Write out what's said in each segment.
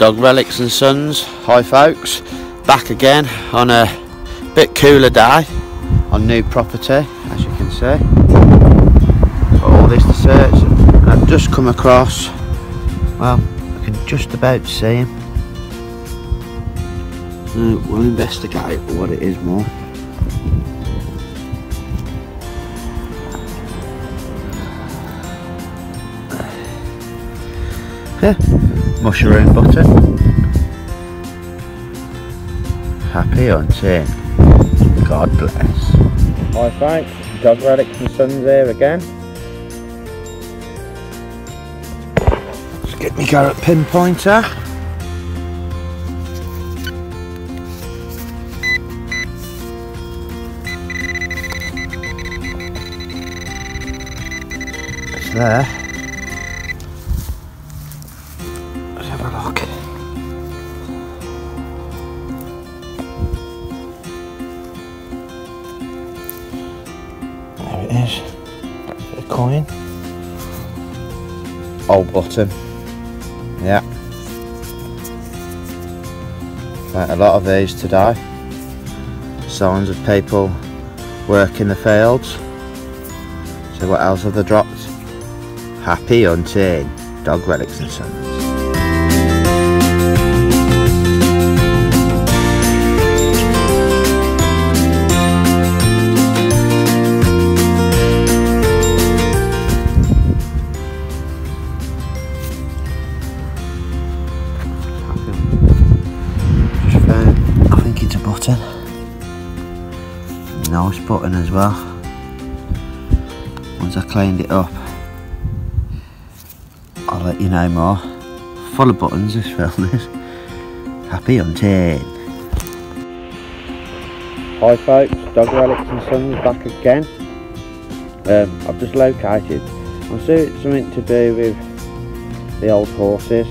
Dog Relics and Sons. Hi folks, back again on a bit cooler day on new property, as you can see. Got all this to search, and I've just come across, well, I can just about see him. So we'll investigate what it is more. Yeah, mushroom button. Happy hunting. God bless. Hi folks, Dog Relics and Sons here again. Let's get me carrot pinpointer. It's there. Let's have a look. There it is. Bit of coin. Old button. Yeah. Found a lot of these today. Signs of people working the fields. So what else have they dropped? Happy hunting. Dog Relics and Sons. Just found, I think it's a button. Nice button as well. Once I cleaned it up, I'll let you know more. Full of buttons this film is. Happy hunting. Hi folks, Dog Relics and Sons back again. I've just located, I'm sure it's something to do with the old horses.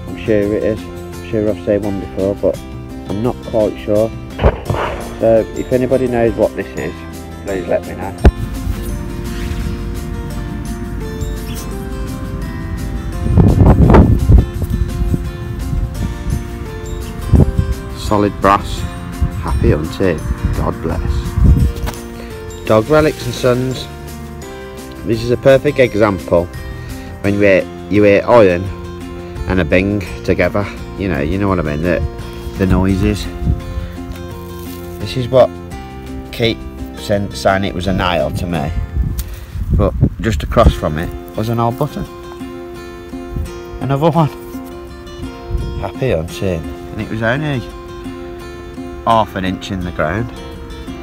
I'm sure it is. I'm sure I've seen one before, but I'm not quite sure. So if anybody knows what this is, please let me know. Solid brass. Happy hunting. God bless. Dog Relics and Sons. This is a perfect example when you hear iron and a bing together. You know what I mean. The noises. This is what keep saying it was a nail to me, but just across from it was an old button. Another one. Happy hunting, and it was only half an inch in the ground.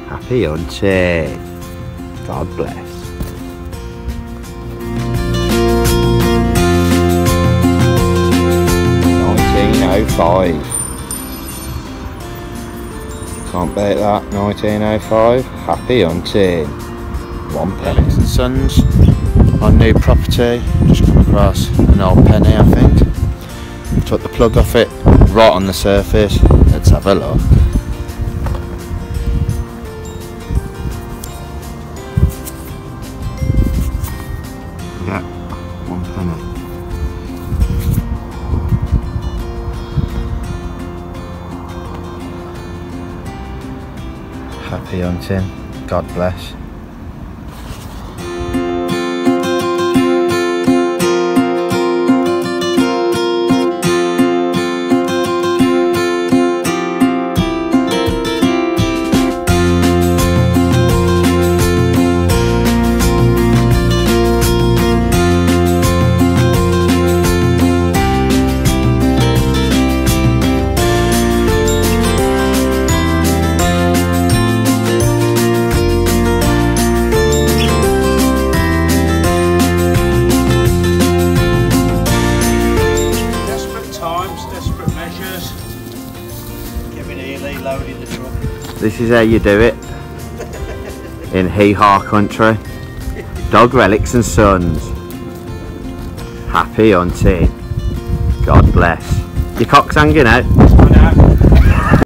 Happy hunting. God bless. '05. Can't beat that. 1905. Happy hunting. £1. Relics and Sons on new property. Just come across an old penny, I think. Took the plug off it right on the surface. Let's have a look. Yeah, £1. Happy hunting. God bless. This is how you do it in hee-haw country. Dog Relics and Sons. Happy hunting. God bless. Your cock's hanging out.